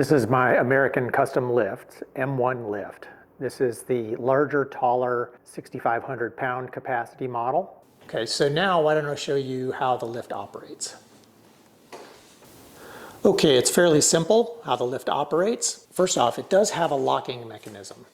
This is my American Custom Lift, M1 lift. This is the larger, taller, 6,500 pound capacity model. Okay, so now why don't I show you how the lift operates. Okay, it's fairly simple how the lift operates. First off, it does have a locking mechanism.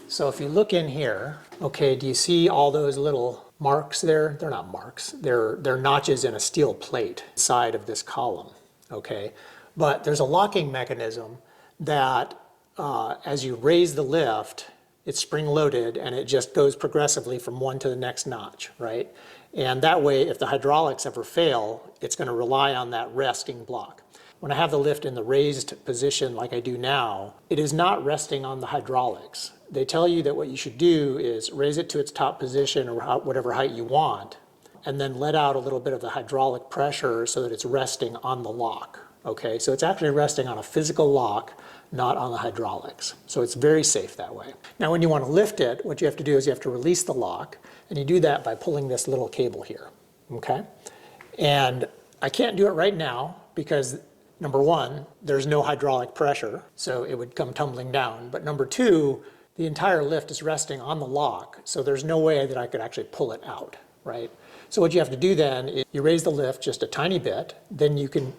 So if you look in here, okay, do you see all those little marks there? They're not marks, they're notches in a steel plate side of this column, okay? But there's a locking mechanism that as you raise the lift, it's spring-loaded and it just goes progressively from one to the next notch, right? And that way, if the hydraulics ever fail, it's going to rely on that resting block. When I have the lift in the raised position like I do now, it is not resting on the hydraulics. They tell you that what you should do is raise it to its top position or whatever height you want, and then let out a little bit of the hydraulic pressure so that it's resting on the lock. Okay, so it's actually resting on a physical lock, not on the hydraulics. So it's very safe that way. Now when you want to lift it, what you have to do is you have to release the lock, and you do that by pulling this little cable here, okay? And I can't do it right now because number one, there's no hydraulic pressure, so it would come tumbling down. But number two, the entire lift is resting on the lock, so there's no way that I could actually pull it out, right? So what you have to do then is you raise the lift just a tiny bit, then you can,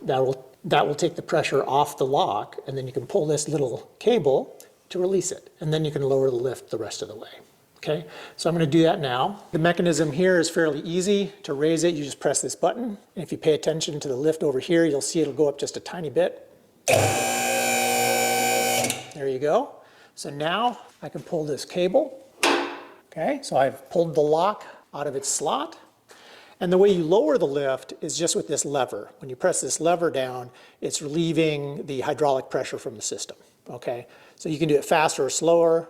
that will take the pressure off the lock, and then you can pull this little cable to release it, and then you can lower the lift the rest of the way. Okay, so I'm going to do that now. The mechanism here is fairly easy. To raise it, you just press this button, and if you pay attention to the lift over here, you'll see it'll go up just a tiny bit. There you go. So now I can pull this cable. Okay, so I've pulled the lock out of its slot. And the way you lower the lift is just with this lever. When you press this lever down, it's relieving the hydraulic pressure from the system. Okay, so you can do it faster or slower.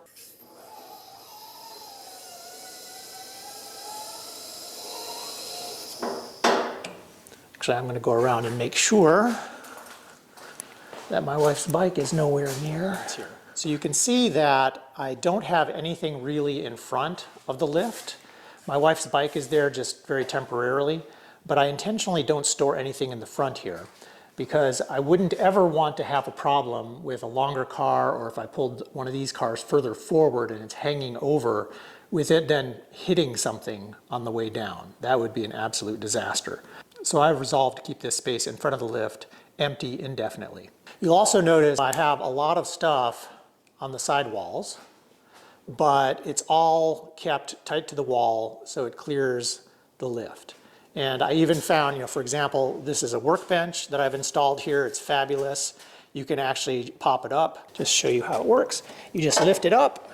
Actually, I'm going to go around and make sure that my wife's bike is nowhere near. Here. So you can see that I don't have anything really in front of the lift. My wife's bike is there just very temporarily, but I intentionally don't store anything in the front here because I wouldn't ever want to have a problem with a longer car, or if I pulled one of these cars further forward and it's hanging over, with it then hitting something on the way down. That would be an absolute disaster. So I've resolved to keep this space in front of the lift empty indefinitely. You'll also notice I have a lot of stuff on the sidewalls, but it's all kept tight to the wall so it clears the lift. And I even found, for example, this is a workbench that I've installed here. It's fabulous. You can actually pop it up. Just show you how it works. You just lift it up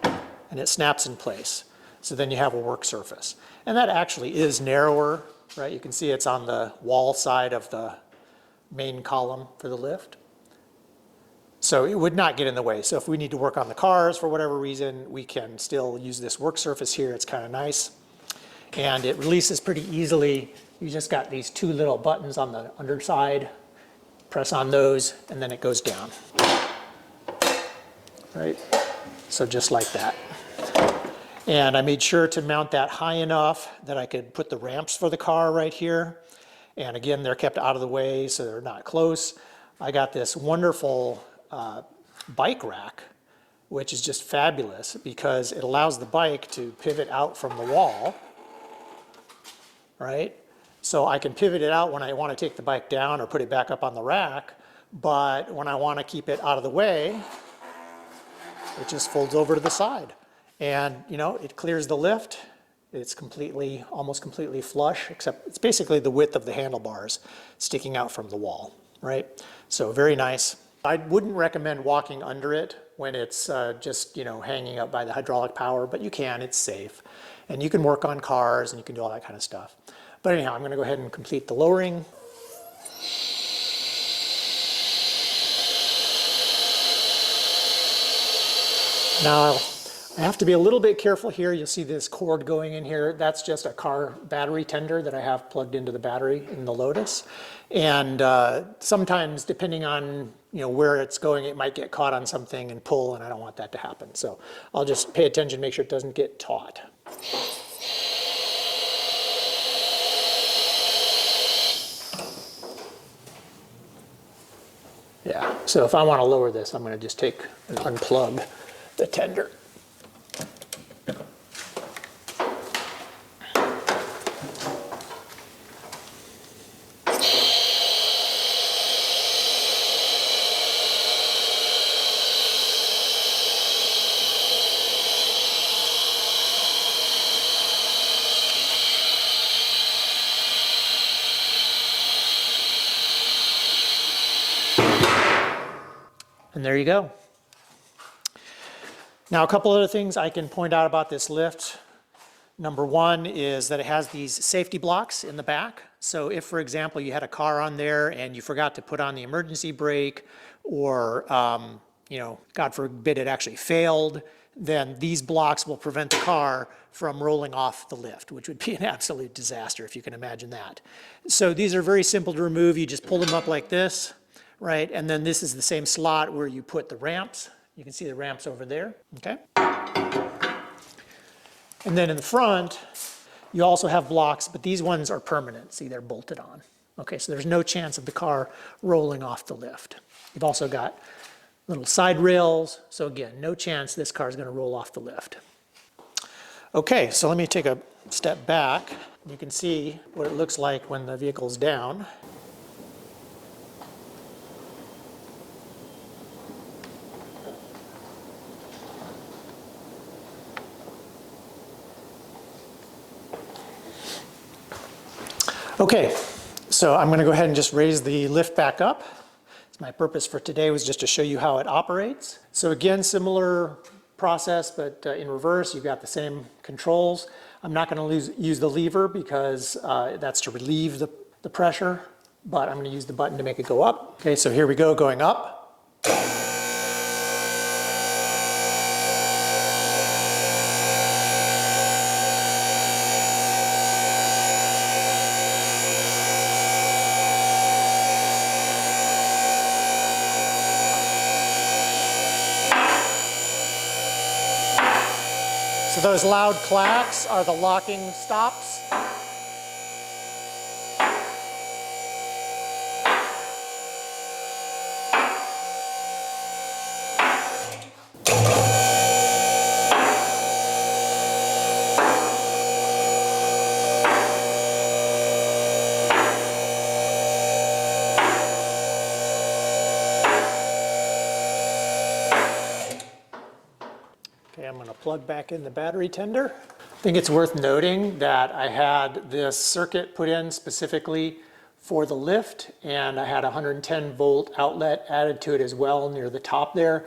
and it snaps in place. So then you have a work surface. And that actually is narrower, right? You can see it's on the wall side of the main column for the lift. So it would not get in the way. So if we need to work on the cars for whatever reason, we can still use this work surface here. It's kind of nice. And it releases pretty easily. You just got these two little buttons on the underside. Press on those, and then it goes down. Right? So just like that. And I made sure to mount that high enough that I could put the ramps for the car right here. And again, they're kept out of the way, so they're not close. I got this wonderful bike rack, which is just fabulous because it allows the bike to pivot out from the wall, right? So I can pivot it out when I want to take the bike down or put it back up on the rack, but when I want to keep it out of the way, it just folds over to the side. And it clears the lift. It's almost completely flush, except it's basically the width of the handlebars sticking out from the wall, right? So very nice. I wouldn't recommend walking under it when it's just hanging up by the hydraulic power, but you can, it's safe. And you can work on cars and you can do all that kind of stuff. But anyhow, I'm going to go ahead and complete the lowering. Now, I have to be a little bit careful here. You'll see this cord going in here. That's just a car battery tender that I have plugged into the battery in the Lotus. And sometimes, depending on where it's going, it might get caught on something and pull, and I don't want that to happen. So I'll just pay attention, make sure it doesn't get taut. Yeah, so if I want to lower this, I'm going to just take and unplug the tender. And there you go. Now, a couple other things I can point out about this lift. Number one is that it has these safety blocks in the back. So if, for example, you had a car on there and you forgot to put on the emergency brake, or, God forbid it actually failed, then these blocks will prevent the car from rolling off the lift, which would be an absolute disaster if you can imagine that. So these are very simple to remove. You just pull them up like this, right? And then this is the same slot where you put the ramps. You can see the ramps over there, okay? And then in the front, you also have blocks, but these ones are permanent. See, they're bolted on. Okay, so there's no chance of the car rolling off the lift. You've also got little side rails. So again, no chance this car is going to roll off the lift. Okay, so let me take a step back. You can see what it looks like when the vehicle's down. Okay, so I'm going to go ahead and just raise the lift back up. My purpose for today was just to show you how it operates. So again, similar process, but in reverse. You've got the same controls. I'm not going to use the lever because that's to relieve the pressure, but I'm going to use the button to make it go up. Okay, so here we go, going up. So those loud clacks are the locking stops. Okay, I'm going to plug back in the battery tender. I think it's worth noting that I had this circuit put in specifically for the lift, and I had a 110 volt outlet added to it as well near the top there,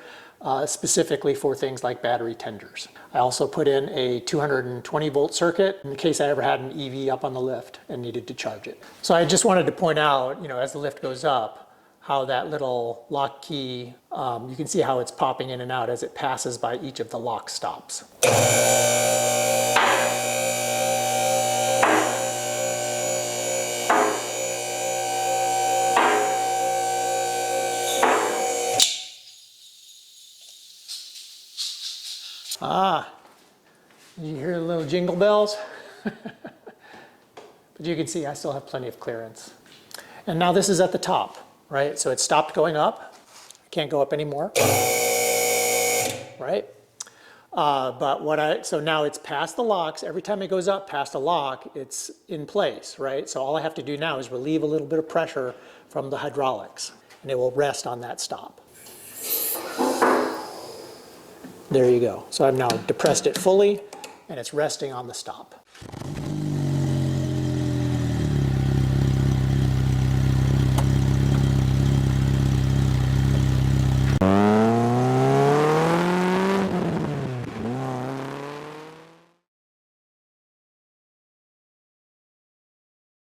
specifically for things like battery tenders. I also put in a 220 volt circuit in the case I ever had an EV up on the lift and needed to charge it. So I just wanted to point out, as the lift goes up, how that little lock key, you can see how it's popping in and out as it passes by each of the lock stops. Did you hear the little jingle bells? But you can see I still have plenty of clearance. And now this is at the top. Right, so it stopped going up. I can't go up anymore. Right, so now it's past the locks. Every time it goes up past a lock, it's in place. Right, so all I have to do now is relieve a little bit of pressure from the hydraulics, and it will rest on that stop. There you go. So I've now depressed it fully, and it's resting on the stop.